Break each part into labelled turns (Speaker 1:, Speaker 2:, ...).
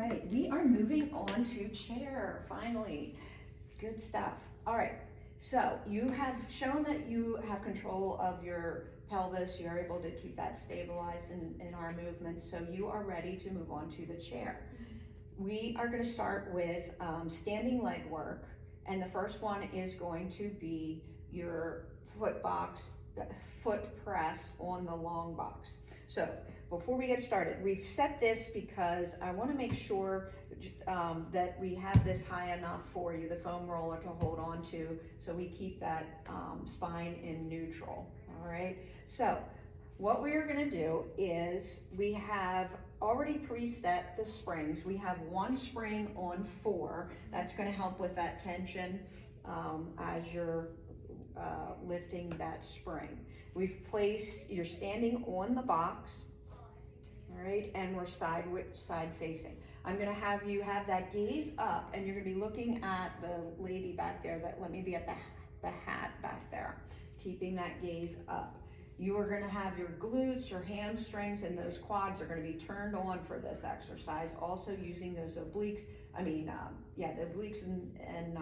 Speaker 1: right, we are moving on to chair, finally. Good stuff. All right, so you have shown that you have control of your pelvis. You're able to keep that stabilized in our movement, so you are ready to move on to the chair. We are gonna start with standing leg work, and the first one is going to be your foot press on the long box. So before we get started, we've set this because I want to make sure that we have this high enough for you, the foam roller, to hold on to, so we keep that spine in neutral. All right, so what we are going to do is we have already preset the springs. We have one spring on 4 that's going to help with that tension as you're lifting that spring. We've placed, you're standing on the box, all right, and we're side facing. I'm gonna have you have that gaze up, and you're gonna be looking at the lady back there, that let me be at the hat back there, keeping that gaze up. You are gonna have your glutes, your hamstrings, and those quads are gonna be turned on for this exercise, also using those obliques. The obliques and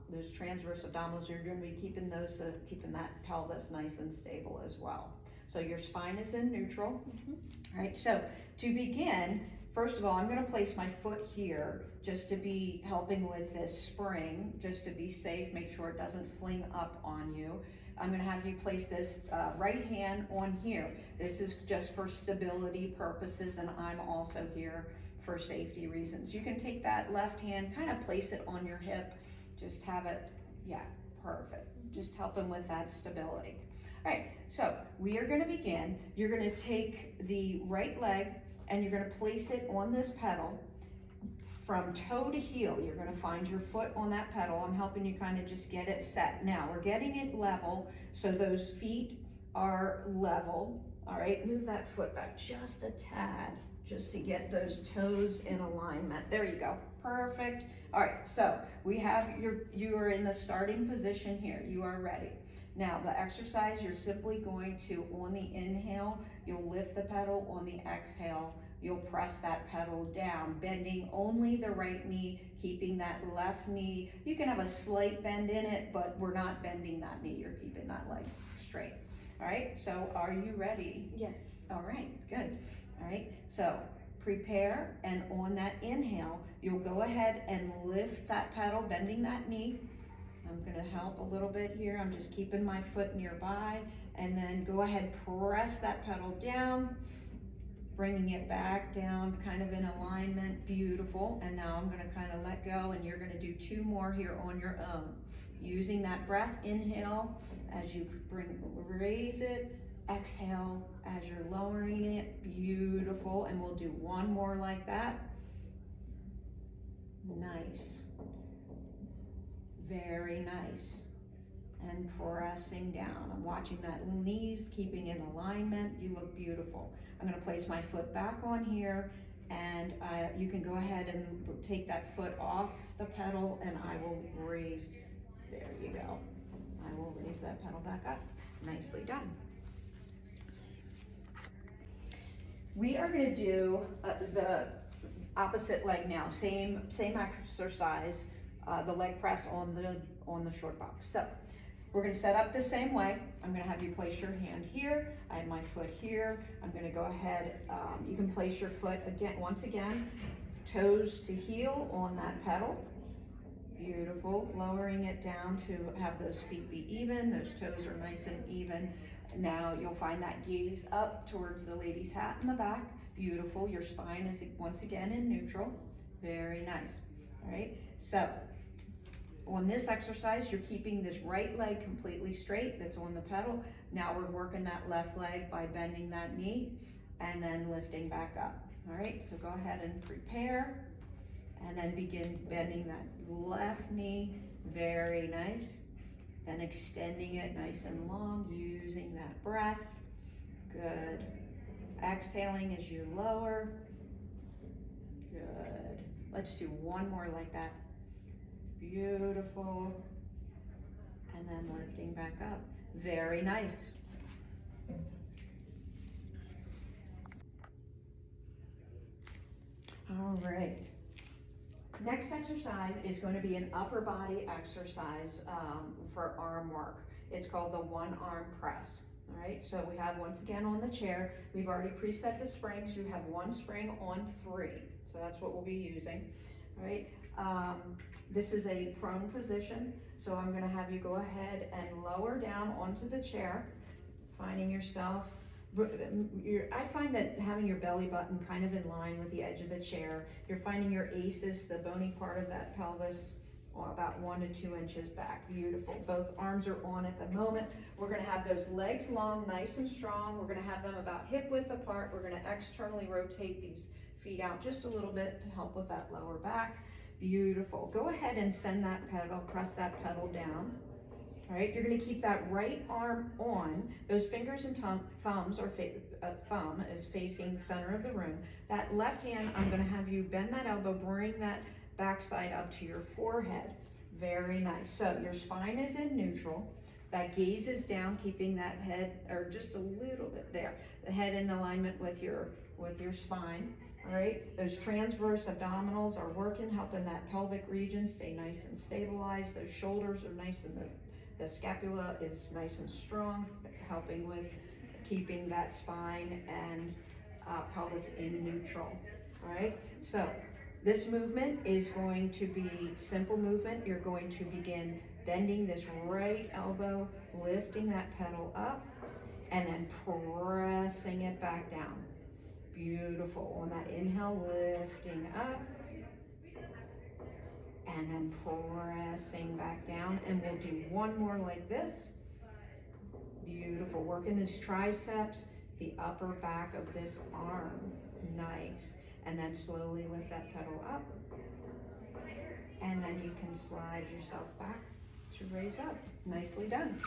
Speaker 1: those transverse abdominals, you're gonna be keeping those, keeping that pelvis nice and stable as well. So your spine is in neutral. All right, so to begin, first of all, I'm gonna place my foot here just to be helping with this spring, just to be safe, make sure it doesn't fling up on you. I'm gonna have you place this right hand on here. This is just for stability purposes, and I'm also here for safety reasons. You can take that left hand, kind of place it on your hip, just have it, yeah, perfect. Just helping with that stability. All right, so we are gonna begin. You're gonna take the right leg and you're gonna place it on this pedal from toe to heel. You're gonna find your foot on that pedal. I'm helping you kind of just get it set. Now, we're getting it level, so those feet are level. All right, move that foot back just a tad, just to get those toes in alignment. There you go, perfect. All right, so we have you are in the starting position here. You are ready. Now the exercise, you're simply going to, on the inhale, you'll lift the pedal. On the exhale, you'll press that pedal down, bending only the right knee, keeping that left knee. You can have a slight bend in it, but we're not bending that knee. You're keeping that leg straight. All right, so are you ready?
Speaker 2: Yes.
Speaker 1: All right, good. All right, so prepare, and on that inhale, you'll go ahead and lift that pedal, bending that knee. I'm gonna help a little bit here. I'm just keeping my foot nearby, and then go ahead, press that pedal down, bringing it back down, kind of in alignment. Beautiful. And now I'm gonna kind of let go, and you're gonna do 2 more here on your own. Using that breath, inhale as you raise it, exhale as you're lowering it. Beautiful. And we'll do 1 more like that. Nice. Very nice. And pressing down. I'm watching that knees, keeping in alignment. You look beautiful. I'm going to place my foot back on here, and you can go ahead and take that foot off the pedal, and I will raise. There you go. I will raise that pedal back up. Nicely done. We are going to do the opposite leg now. Same exercise. The leg press on the short box. So we're going to set up the same way. I'm going to have you place your hand here. I have my foot here. I'm going to go ahead. You can place your foot once again, toes to heel on that pedal. Beautiful. Lowering it down to have those feet be even. Those toes are nice and even. Now you'll find that gaze up towards the lady's hat in the back. Beautiful. Your spine is once again in neutral. Very nice. All right. So on this exercise, you're keeping this right leg completely straight that's on the pedal. Now we're working that left leg by bending that knee and then lifting back up. All right, so go ahead and prepare, and then begin bending that left knee. Very nice. Then extending it nice and long, using that breath. Good. Exhaling as you lower. Good. Let's do 1 more like that. Beautiful. And then lifting back up. Very nice. All right. Next exercise is going to be an upper body exercise for arm work. It's called the one arm press. All right, so we have, once again, on the chair, we've already preset the springs. You have one spring on 3, so that's what we'll be using. All right, this is a prone position, so I'm going to have you go ahead and lower down onto the chair, finding yourself. I find that having your belly button kind of in line with the edge of the chair, you're finding your aces, the bony part of that pelvis, about 1 to 2 inches back. Beautiful. Both arms are on at the moment. We're going to have those legs long, nice and strong. We're going to have them about hip width apart. We're going to externally rotate these feet out just a little bit to help with that lower back. Beautiful. Go ahead and send that pedal, press that pedal down. All right, you're going to keep that right arm on. Those fingers and thumbs are thumb is facing the center of the room. That left hand, I'm going to have you bend that elbow, bring that backside up to your forehead. Very nice. So your spine is in neutral. That gaze is down, keeping that head, or just a little bit there. The head in alignment with your spine. All right, those transverse abdominals are working, helping that pelvic region stay nice and stabilized. Those shoulders are nice, and the scapula is nice and strong, helping with keeping that spine and pelvis in neutral. All right, so this movement is going to be simple movement. You're going to begin bending this right elbow, lifting that pedal up, and then pressing it back down. Beautiful. On that inhale, lifting up, and then pressing back down. And we'll do one more like this. Beautiful. Working these triceps, the upper back of this arm. Nice. And then slowly lift that pedal up. And then you can slide yourself back to raise up. Nicely done.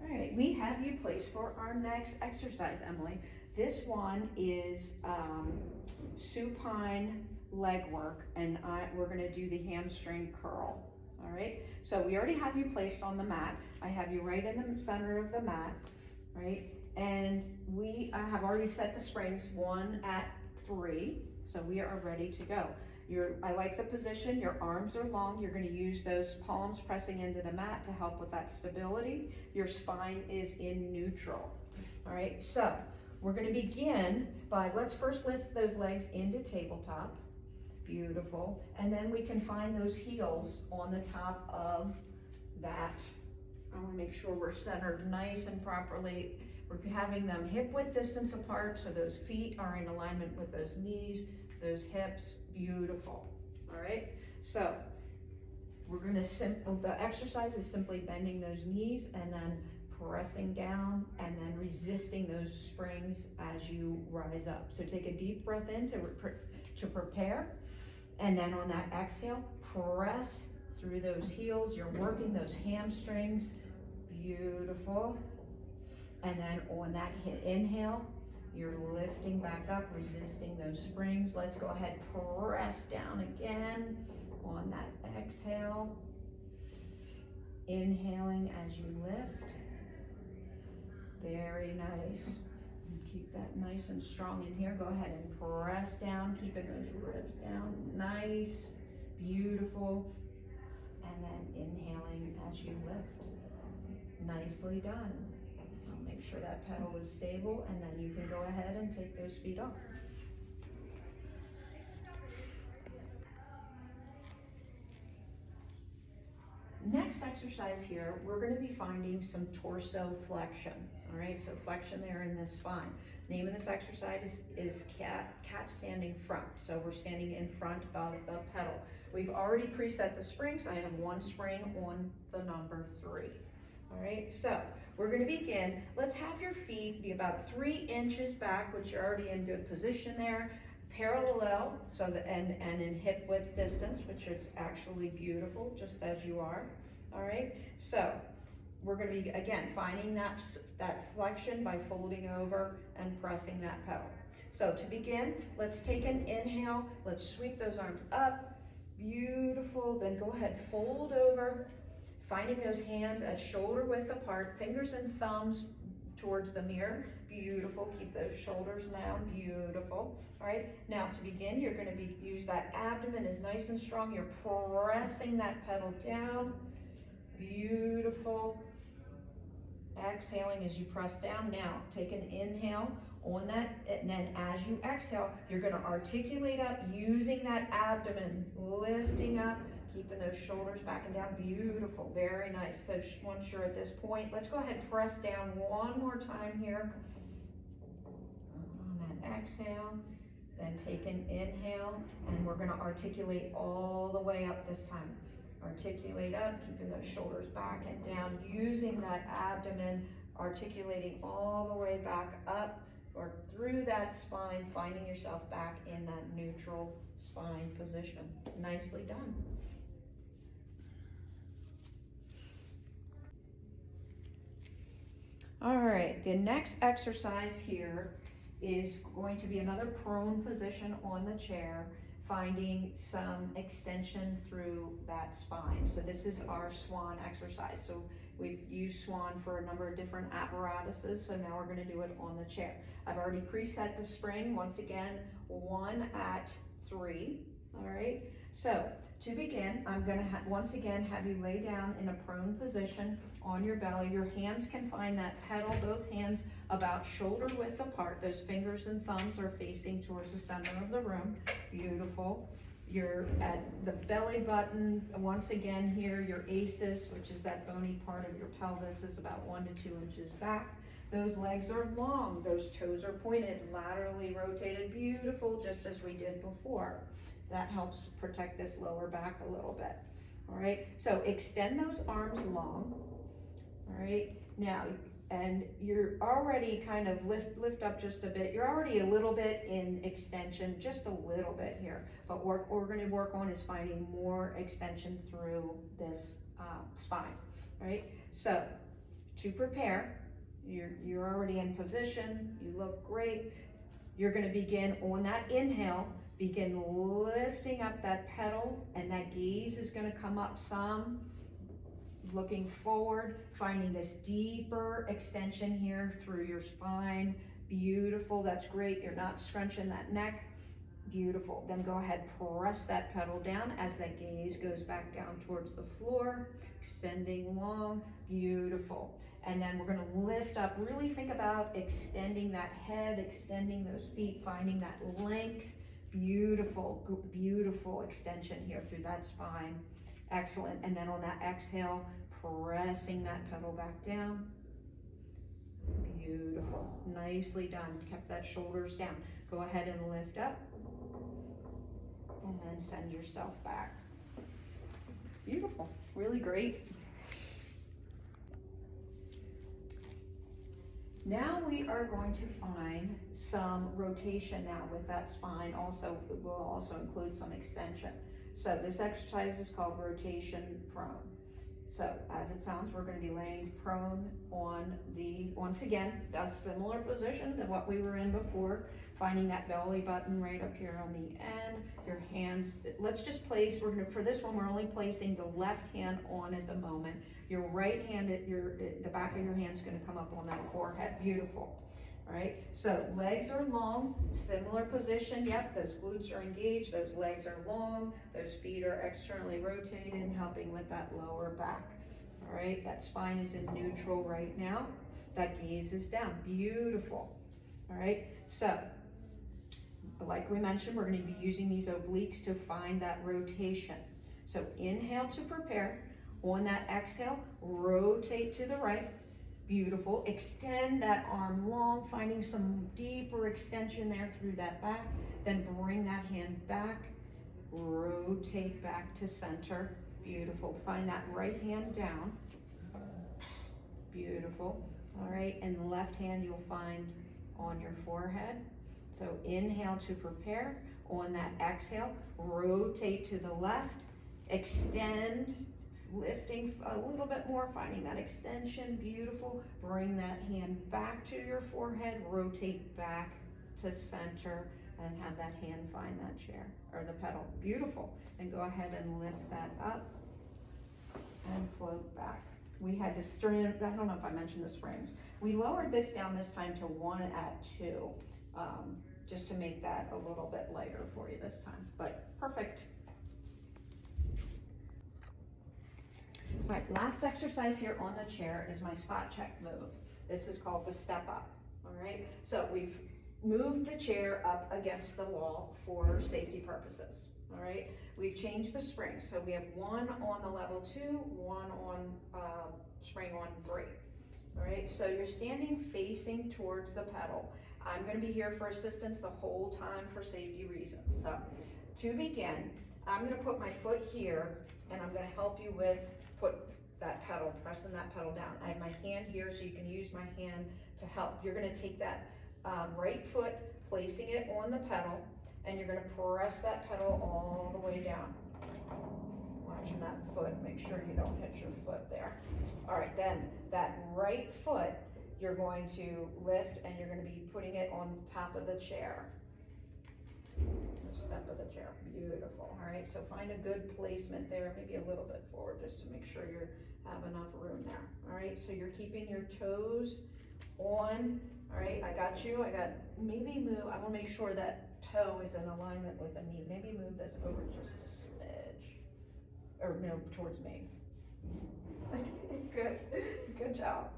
Speaker 1: All right, we have you placed for our next exercise, Emily. This one is supine leg work, and we're going to do the hamstring curl. All right, so we already have you placed on the mat. I have you right in the center of the mat, right? And we have already set the springs 1 at 3, so we are ready to go. I like the position. Your arms are long. You're going to use those palms pressing into the mat to help with that stability. Your spine is in neutral. All right, so we're going to begin by, let's first lift those legs into tabletop. Beautiful. And then we can find those heels on the top of that. I want to make sure we're centered nice and properly. We're having them hip width distance apart, so those feet are in alignment with those knees, those hips. Beautiful. All right, so we're going to the exercise is simply bending those knees and then pressing down and then resisting those springs as you rise up. So take a deep breath in to prepare, and then on that exhale, press through those heels. You're working those hamstrings. Beautiful. And then on that inhale, you're lifting back up, resisting those springs. Let's go ahead, press down again on that exhale. Inhaling as you lift. Very nice. Keep that nice and strong in here. Go ahead and press down, keeping those ribs down. Nice, beautiful. And then inhaling as you lift. Nicely done. Make sure that pedal is stable, and then you can go ahead and take those feet off. Next exercise here, we're going to be finding some torso flexion. All right, so flexion there in the spine. Name of this exercise is cat standing front. So we're standing in front of the pedal. We've already preset the springs. I have one spring on the number 3. All right, so we're going to begin. Let's have your feet be about 3 inches back, which you're already in good position there, parallel, so and in hip width distance, which is actually beautiful, just as you are. All right, so we're going to be, again, finding that flexion by folding over and pressing that pedal. So to begin, let's take an inhale. Let's sweep those arms up. Beautiful. Then go ahead, fold over, finding those hands at shoulder width apart, fingers and thumbs towards the mirror. beautiful. Keep those shoulders down, beautiful. All right, now to begin, you're gonna use that abdomen is nice and strong. You're pressing that pedal down, beautiful. Exhaling as you press down. Now, take an inhale on that, and then as you exhale, you're gonna articulate up using that abdomen, lifting up, keeping those shoulders back and down, beautiful, very nice. So once you're at this point, let's go ahead and press down one more time here. On that exhale, then take an inhale, and we're gonna articulate all the way up this time. Articulate up, keeping those shoulders back and down, using that abdomen, articulating all the way back up or through that spine, finding yourself back in that neutral spine position. Nicely done. All right, the next exercise here is going to be another prone position on the chair, finding some extension through that spine. So this is our swan exercise. So we've used swan for a number of different apparatuses, so now we're gonna do it on the chair. I've already preset the spring, once again, 1 at 3, all right? So to begin, I'm gonna once again have you lay down in a prone position on your belly. Your hands can find that pedal, both hands about shoulder width apart. Those fingers and thumbs are facing towards the center of the room. Beautiful. You're at the belly button. Once again here, your ACES, which is that bony part of your pelvis, is about 1 to 2 inches back. Those legs are long. Those toes are pointed, laterally rotated. Beautiful, just as we did before. That helps protect this lower back a little bit. All right, so extend those arms long. All right, now, and you're already kind of lift up just a bit. You're already a little bit in extension, just a little bit here. But what we're going to work on is finding more extension through this spine. All right, so to prepare, you're already in position. You look great. You're going to begin on that inhale. Begin lifting up that pedal, and that gaze is going to come up some. Looking forward, finding this deeper extension here through your spine. Beautiful, that's great. You're not scrunching that neck. Beautiful. Then go ahead, press that pedal down as that gaze goes back down towards the floor, extending long. Beautiful. And then we're going to lift up. Really think about extending that head, extending those feet, finding that length. Beautiful, beautiful extension here through that spine. Excellent. And then on that exhale, pressing that pedal back down. Beautiful. Nicely done. Kept that shoulders down. Go ahead and lift up. And then send yourself back. Beautiful. Really great. Now we are going to find some rotation now with that spine. Also, it will also include some extension. So this exercise is called rotation prone. So as it sounds, we're going to be laying prone on the, once again, a similar position to what we were in before, finding that belly button right up here on the end, your hands, let's just place, we're going to, for this one, we're only placing the left hand on at the moment. Your right hand, the back of your hand is going to come up on that forehead. Beautiful. All right, so legs are long, similar position. Yep, those glutes are engaged, those legs are long, those feet are externally rotated, helping with that lower back. All right, that spine is in neutral right now. That gaze is down. Beautiful. All right, so like we mentioned, we're going to be using these obliques to find that rotation. So inhale to prepare. On that exhale, rotate to the right. Beautiful. Extend that arm long, finding some deeper extension there through that back. Then bring that hand back. Rotate back to center. Beautiful. Find that right hand down. Beautiful. All right, and the left hand you'll find on your forehead. So inhale to prepare. On that exhale, rotate to the left. Extend. Lifting a little bit more, finding that extension. Beautiful. Bring that hand back to your forehead, rotate back to center, and have that hand find that chair or the pedal. Beautiful. And go ahead and lift that up and float back. We had the string, I don't know if I mentioned the springs. We lowered this down this time to 1 at 2, just to make that a little bit lighter for you this time, but perfect. All right, last exercise here on the chair is my spot check move. This is called the step up, all right? So we've moved the chair up against the wall for safety purposes, all right? We've changed the springs, so we have 1 on the level 2, 1 on spring on 3, all right? So you're standing facing towards the pedal. I'm gonna be here for assistance the whole time for safety reasons. So to begin, I'm gonna put my foot here and I'm gonna help you with put that pedal, pressing that pedal down. I have my hand here so you can use my hand to help. You're gonna take that right foot, placing it on the pedal, and you're gonna press that pedal all the way down. Watching that foot, make sure you don't hit your foot there. All right, then that right foot, you're going to lift and you're gonna be putting it on top of the chair. The step of the chair, beautiful. All right, so find a good placement there, maybe a little bit forward just to make sure you have enough room there. All right, so you're keeping your toes on. All right, I got you. Maybe move, I wanna make sure that toe is in alignment with the knee. Maybe move this over just a smidge. Or no, towards me. Good job.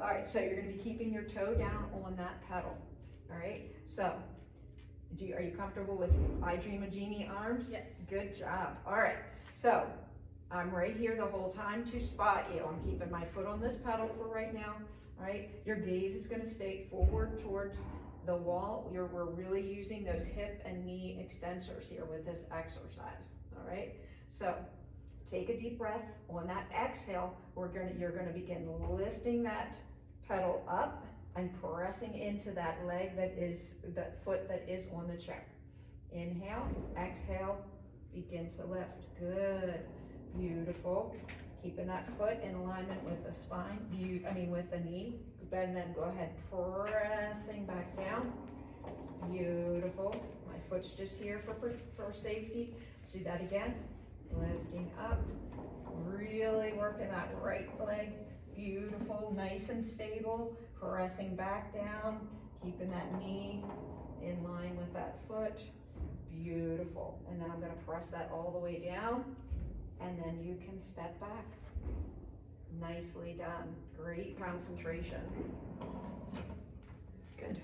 Speaker 1: All right, so you're gonna be keeping your toe down on that pedal. All right, so are you comfortable with I Dream a Genie arms?
Speaker 2: Yes.
Speaker 1: Good job. All right, so I'm right here the whole time to spot you. I'm keeping my foot on this pedal for right now. All right, your gaze is gonna stay forward towards the wall. We're really using those hip and knee extensors here with this exercise. All right, so take a deep breath. On that exhale, you're gonna begin lifting that pedal up and pressing into that foot that is on the chair. Inhale, exhale, begin to lift. Good, beautiful. Keeping that foot in alignment with the spine, with the knee. And then go ahead, pressing back down. Beautiful. My foot's just here for safety. Let's do that again. Lifting up, really working that right leg. Beautiful, nice and stable. Pressing back down, keeping that knee in line with that foot. Beautiful. And then I'm gonna press that all the way down, and then you can step back. Nicely done. Great concentration. Good.